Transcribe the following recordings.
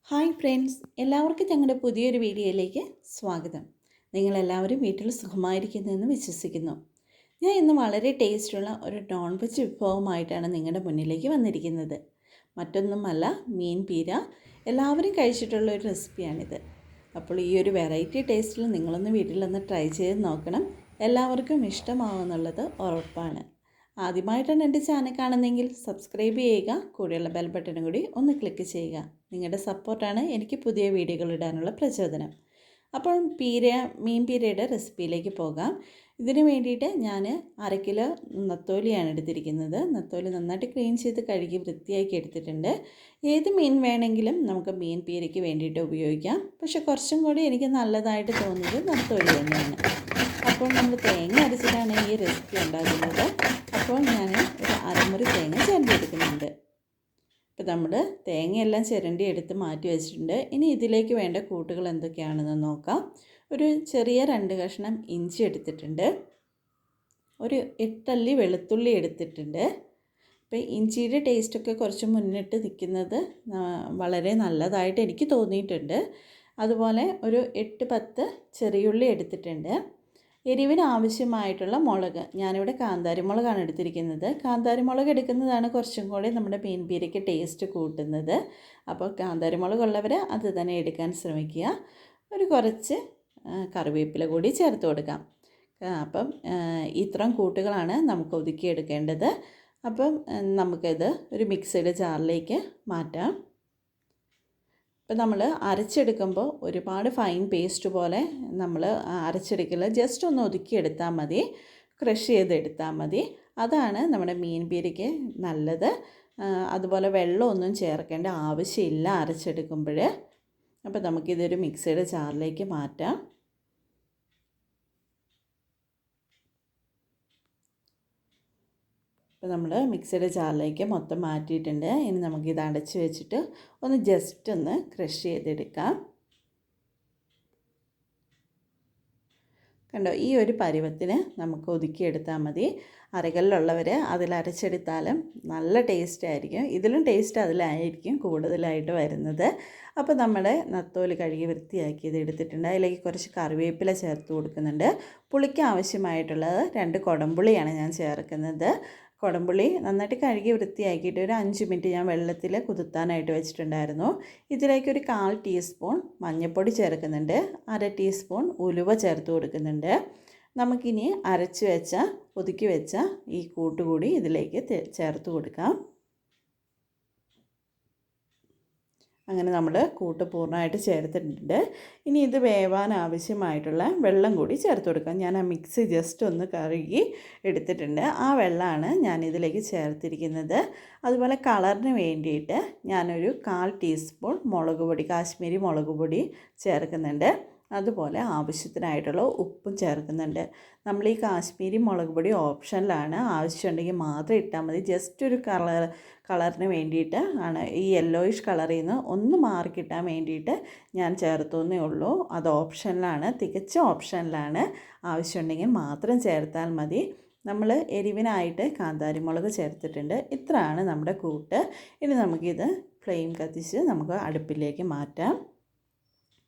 Hi friends, എല്ലാവർക്കും ഞങ്ങളുടെ പുതിയൊരു വീഡിയോയിലേക്ക് സ്വാഗതം. നിങ്ങളെല്ലാവരും വീട്ടിൽ സുഖമായിരിക്കുന്നുവെന്ന് വിശ്വസിക്കുന്നു. ഞാൻ ഇന്ന് വളരെ ടേസ്റ്റുള്ള ഒരു നോൺ വെജ് വിഭവമായിട്ടാണ് നിങ്ങളുടെ മുന്നിലേക്ക് വന്നിരിക്കുന്നത്. മറ്റൊന്നുമല്ല, മീൻ പീര. എല്ലാവരും കഴിച്ചിട്ടുള്ള ഒരു റെസിപ്പിയാണിത്. അപ്പോൾ ഈ ഒരു വെറൈറ്റി ടേസ്റ്റിൽ നിങ്ങളൊന്ന് വീട്ടിലൊന്ന് ട്രൈ ചെയ്ത് നോക്കണം. എല്ലാവർക്കും ഇഷ്ടമാവുമെന്നുള്ളത് ഉറപ്പാണ്. ആദ്യമായിട്ടാണ് എൻ്റെ ചാനൽ കാണുന്നതെങ്കിൽ സബ്സ്ക്രൈബ് ചെയ്യുക, കൂടെയുള്ള ബെൽ ബട്ടണും കൂടി ഒന്ന് ക്ലിക്ക് ചെയ്യുക. നിങ്ങളുടെ സപ്പോർട്ടാണ് എനിക്ക് പുതിയ വീഡിയോകൾ ഇടാനുള്ള പ്രചോദനം. അപ്പോൾ മീൻ പീരയുടെ റെസിപ്പിയിലേക്ക് പോകാം. ഇതിന് വേണ്ടിയിട്ട് ഞാൻ 1/2 കിലോ നത്തോലിയാണ് എടുത്തിരിക്കുന്നത്. നത്തോലി നന്നായിട്ട് ക്ലീൻ ചെയ്ത് കഴുകി വൃത്തിയാക്കി എടുത്തിട്ടുണ്ട്. ഏത് മീൻ വേണമെങ്കിലും നമുക്ക് മീൻ പീരയ്ക്ക് വേണ്ടിയിട്ട് ഉപയോഗിക്കാം. പക്ഷേ കുറച്ചും കൂടി എനിക്ക് നല്ലതായിട്ട് തോന്നിയത് നത്തോലി തന്നെയാണ്. അപ്പോൾ നമ്മൾ തേങ്ങ അരച്ചിട്ടാണ് ഈ റെസിപ്പി ഉണ്ടാക്കുന്നത്. അപ്പോൾ ഞാൻ ഒരു അരമുറി തേങ്ങ ചിരണ്ടി എടുക്കുന്നുണ്ട്. ഇപ്പോൾ നമ്മൾ തേങ്ങയെല്ലാം ചിരണ്ടി എടുത്ത് മാറ്റി വെച്ചിട്ടുണ്ട്. ഇനി ഇതിലേക്ക് വേണ്ട കൂട്ടുകൾ എന്തൊക്കെയാണെന്ന് നോക്കാം. ഒരു ചെറിയ 2 കഷ്ണം ഇഞ്ചി എടുത്തിട്ടുണ്ട്. ഒരു 8 അല്ലി വെളുത്തുള്ളി എടുത്തിട്ടുണ്ട്. അപ്പോൾ ഇഞ്ചിയുടെ ടേസ്റ്റൊക്കെ കുറച്ച് മുന്നിട്ട് നിൽക്കുന്നത് വളരെ നല്ലതായിട്ട് എനിക്ക് തോന്നിയിട്ടുണ്ട്. അതുപോലെ ഒരു 8-10 ചെറിയുള്ളി എടുത്തിട്ടുണ്ട്. എരിവിന് ആവശ്യമായിട്ടുള്ള മുളക്, ഞാനിവിടെ കാന്താരി മുളകാണ് എടുത്തിരിക്കുന്നത്. കാന്താരി മുളക് എടുക്കുന്നതാണ് കുറച്ചും കൂടി നമ്മുടെ മീൻ പീരയ്ക്ക് ടേസ്റ്റ് കൂട്ടുന്നത്. അപ്പോൾ കാന്താരി മുളകുള്ളവർ അത് തന്നെ എടുക്കാൻ ശ്രമിക്കുക. ഒരു കുറച്ച് കറിവേപ്പില കൂടി ചേർത്ത് കൊടുക്കാം. അപ്പം ഇത്രയും കൂട്ടുകളാണ് നമുക്ക് ഒതുക്കിയെടുക്കേണ്ടത്. അപ്പം നമുക്കിത് ഒരു മിക്സിയുടെ ജാറിലേക്ക് മാറ്റാം. ഇപ്പം നമ്മൾ അരച്ചെടുക്കുമ്പോൾ ഒരുപാട് ഫൈൻ പേസ്റ്റ് പോലെ നമ്മൾ അരച്ചെടുക്കില്ല. ജസ്റ്റ് ഒന്ന് ഒതുക്കിയെടുത്താൽ മതി, ക്രഷ് ചെയ്തെടുത്താൽ മതി. അതാണ് നമ്മുടെ മീൻ പീരയ്ക്ക് നല്ലത്. അതുപോലെ വെള്ളമൊന്നും ചേർക്കേണ്ട ആവശ്യമില്ല അരച്ചെടുക്കുമ്പോൾ. അപ്പോൾ നമുക്കിതൊരു മിക്സിയുടെ ജാറിലേക്ക് മാറ്റാം. അപ്പോൾ നമ്മൾ മിക്സിയുടെ ജാറിലേക്ക് മൊത്തം മാറ്റിയിട്ടുണ്ട്. ഇനി നമുക്കിത് അടച്ച് വെച്ചിട്ട് ഒന്ന് ജസ്റ്റ് ഒന്ന് ക്രഷ് ചെയ്തെടുക്കാം. കണ്ടോ, ഈ ഒരു പരുവത്തിന് നമുക്ക് ഒതുക്കിയെടുത്താൽ മതി. അരകല്ലുള്ളവർ അതിൽ അരച്ചെടുത്താലും നല്ല ടേസ്റ്റ് ആയിരിക്കും. ഇതിലും ടേസ്റ്റ് അതിലായിരിക്കും കൂടുതലായിട്ട് വരുന്നത്. അപ്പോൾ നമ്മുടെ നത്തോലി കഴുകി വൃത്തിയാക്കിയത് എടുത്തിട്ടുണ്ട്. അതിലേക്ക് കുറച്ച് കറിവേപ്പില ചേർത്ത് കൊടുക്കുന്നുണ്ട്. പുളിക്ക് ആവശ്യമായിട്ടുള്ളത് 2 കുടംപുളിയാണ് ഞാൻ ചേർക്കുന്നത്. കുടംപുളി നന്നായിട്ട് കഴുകി വൃത്തിയാക്കിയിട്ട് ഒരു 5 മിനിറ്റ് ഞാൻ വെള്ളത്തിൽ കുതിർത്താനായിട്ട് വെച്ചിട്ടുണ്ടായിരുന്നു. ഇതിലേക്ക് ഒരു 1/4 ടീസ്പൂൺ മഞ്ഞൾപ്പൊടി ചേർക്കുന്നുണ്ട്. 1/2 ടീസ്പൂൺ ഉലുവ ചേർത്ത് കൊടുക്കുന്നുണ്ട്. നമുക്കിനി ഒതുക്കി വെച്ച ഈ കൂട്ടുകൂടി ഇതിലേക്ക് ചേർത്ത് കൊടുക്കാം. അങ്ങനെ നമ്മൾ കൂട്ട് പൂർണ്ണമായിട്ട് ചേർത്തിട്ടുണ്ട്. ഇനി ഇത് വേവാൻ ആവശ്യമായിട്ടുള്ള വെള്ളം കൂടി ചേർത്ത് കൊടുക്കാം. ഞാൻ ആ മിക്സി ജസ്റ്റ് ഒന്ന് കഴുകി എടുത്തിട്ടുണ്ട്. ആ വെള്ളമാണ് ഞാൻ ഇതിലേക്ക് ചേർത്തിരിക്കുന്നത്. അതുപോലെ കളറിന് വേണ്ടിയിട്ട് ഞാനൊരു 1/4 ടീസ്പൂൺ മുളക് പൊടി, കാശ്മീരി മുളക് പൊടി ചേർക്കുന്നുണ്ട്. അതുപോലെ ആവശ്യത്തിനായിട്ടുള്ള ഉപ്പും ചേർക്കുന്നുണ്ട്. നമ്മൾ ഈ കാശ്മീരി മുളക് പൊടി ഓപ്ഷനിലാണ്, ആവശ്യമുണ്ടെങ്കിൽ മാത്രം ഇട്ടാൽ മതി. ജസ്റ്റ് ഒരു കളറിന് വേണ്ടിയിട്ട് ആണ്, ഈ യെല്ലോയിഷ് കളറിൽ നിന്ന് ഒന്ന് മാറിക്കിട്ടാൻ വേണ്ടിയിട്ട് ഞാൻ ചേർത്തുന്നേ ഉള്ളൂ. അത് ഓപ്ഷനിലാണ്, തികച്ച ഓപ്ഷനിലാണ്. ആവശ്യമുണ്ടെങ്കിൽ മാത്രം ചേർത്താൽ മതി. നമ്മൾ എരിവിനായിട്ട് കാന്താരി മുളക് ചേർത്തിട്ടുണ്ട്. ഇത്രയാണ് നമ്മുടെ കൂട്ട്. ഇനി നമുക്കിത് ഫ്ലെയിം കത്തിച്ച് നമുക്ക് അടുപ്പിലേക്ക് മാറ്റാം.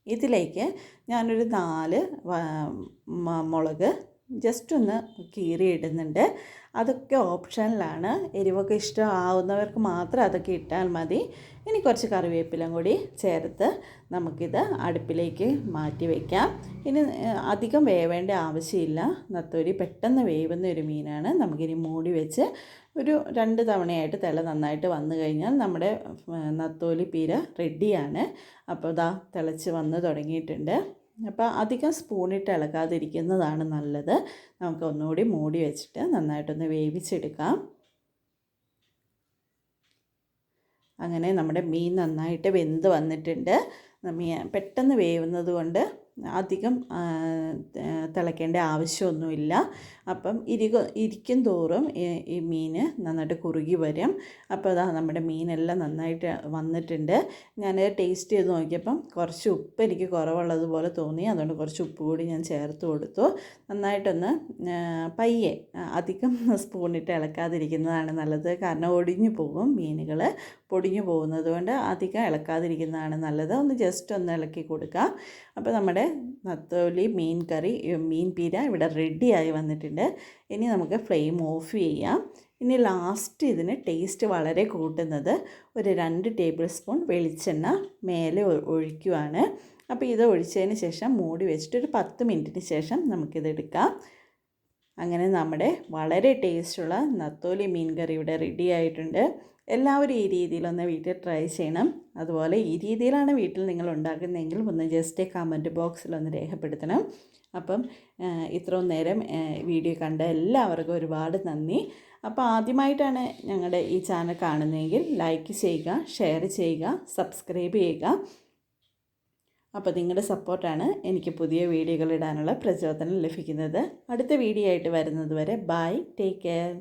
ഇതിലേക്ക് ഞാനൊരു 4 മുളക് ജസ്റ്റ് ഒന്ന് കീറിയിടുന്നുണ്ട്. അതൊക്കെ ഓപ്ഷനിലാണ്. എരിവൊക്കെ ഇഷ്ടമാവുന്നവർക്ക് മാത്രം അതൊക്കെ ഇട്ടാൽ മതി. ഇനി കുറച്ച് കറിവേപ്പിലയും കൂടി ചേർത്ത് നമുക്കിത് അടുപ്പിലേക്ക് മാറ്റി വയ്ക്കാം. ഇനി അധികം വേവേണ്ട ആവശ്യമില്ല. നത്തോലി പെട്ടെന്ന് വേവുന്ന ഒരു മീനാണ്. നമുക്കിനി മൂടി വെച്ച് ഒരു 2 തവണയായിട്ട് നന്നായിട്ട് വന്നു കഴിഞ്ഞാൽ നമ്മുടെ നത്തോലി പീര റെഡിയാണ്. അപ്പോൾ ഇതാ തിളച്ച് വന്ന് തുടങ്ങിയിട്ടുണ്ട്. അപ്പോൾ അധികം സ്പൂണിട്ട് ഇളകാതിരിക്കുന്നതാണ് നല്ലത്. നമുക്ക് ഒന്നുകൂടി മൂടി വെച്ചിട്ട് നന്നായിട്ടൊന്ന് വേവിച്ചെടുക്കാം. അങ്ങനെ നമ്മുടെ മീൻ നന്നായിട്ട് വെന്ത് വന്നിട്ടുണ്ട്. പെട്ടെന്ന് വേവുന്നത് കൊണ്ട് അധികം തിളയ്ക്കേണ്ട ആവശ്യമൊന്നുമില്ല. അപ്പം ഇരിക്കും തോറും ഈ മീൻ നന്നായിട്ട് കുറുകി വരും. അപ്പോൾ അതാ നമ്മുടെ മീനെല്ലാം നന്നായിട്ട് വന്നിട്ടുണ്ട്. ഞാൻ ടേസ്റ്റ് ചെയ്ത് നോക്കിയപ്പം കുറച്ച് ഉപ്പ് എനിക്ക് കുറവുള്ളതുപോലെ തോന്നി. അതുകൊണ്ട് കുറച്ച് ഉപ്പ് കൂടി ഞാൻ ചേർത്ത് കൊടുത്തു. നന്നായിട്ടൊന്ന് പയ്യെ, അധികം സ്പൂണിട്ട് ഇളക്കാതിരിക്കുന്നതാണ് നല്ലത്. കാരണം ഒടിഞ്ഞു പോകും മീനുകൾ. പൊടിഞ്ഞു പോകുന്നത് കൊണ്ട് അധികം ഇളക്കാതിരിക്കുന്നതാണ് നല്ലത്. ഒന്ന് ജസ്റ്റ് ഒന്ന് ഇളക്കി കൊടുക്കാം. അപ്പോൾ നമ്മുടെ നത്തോലി മീൻ കറി, മീൻ പീര ഇവിടെ റെഡിയായി വന്നിട്ടുണ്ട്. ഇനി നമുക്ക് ഫ്ലെയിം ഓഫ് ചെയ്യാം. ഇനി ലാസ്റ്റ് ഇതിന് ടേസ്റ്റ് വളരെ കൂട്ടുന്നത് ഒരു 2 ടേബിൾ സ്പൂൺ വെളിച്ചെണ്ണ മേലെ ഒഴിക്കുവാണ്. അപ്പോൾ ഇത് ഒഴിച്ചതിന് ശേഷം മൂടി വെച്ചിട്ട് ഒരു 10 മിനിറ്റിന് ശേഷം നമുക്കിതെടുക്കാം. അങ്ങനെ നമ്മുടെ വളരെ ടേസ്റ്റുള്ള നത്തോലി മീൻ കറി ഇവിടെ റെഡി ആയിട്ടുണ്ട്. എല്ലാവരും ഈ രീതിയിലൊന്ന് വീട്ടിൽ ട്രൈ ചെയ്യണം. അതുപോലെ ഈ രീതിയിലാണ് വീട്ടിൽ നിങ്ങൾ ഉണ്ടാക്കുന്നതെങ്കിൽ ഒന്ന് ജസ്റ്റ് കമൻറ്റ് ബോക്സിലൊന്ന് രേഖപ്പെടുത്തണം. അപ്പം ഇത്രയും നേരം വീഡിയോ കണ്ട എല്ലാവർക്കും ഒരുപാട് നന്ദി. അപ്പോൾ ആദ്യമായിട്ടാണ് ഞങ്ങളുടെ ഈ ചാനൽ കാണുന്നതെങ്കിൽ ലൈക്ക് ചെയ്യുക, ഷെയർ ചെയ്യുക, സബ്സ്ക്രൈബ് ചെയ്യുക. അപ്പോൾ നിങ്ങളുടെ സപ്പോർട്ടാണ് എനിക്ക് പുതിയ വീഡിയോകൾ ഇടാനുള്ള പ്രചോദനം ലഭിക്കുന്നത്. അടുത്ത വീഡിയോ ആയിട്ട് വരുന്നത് വരെ ബൈ, ടേക്ക് കെയർ.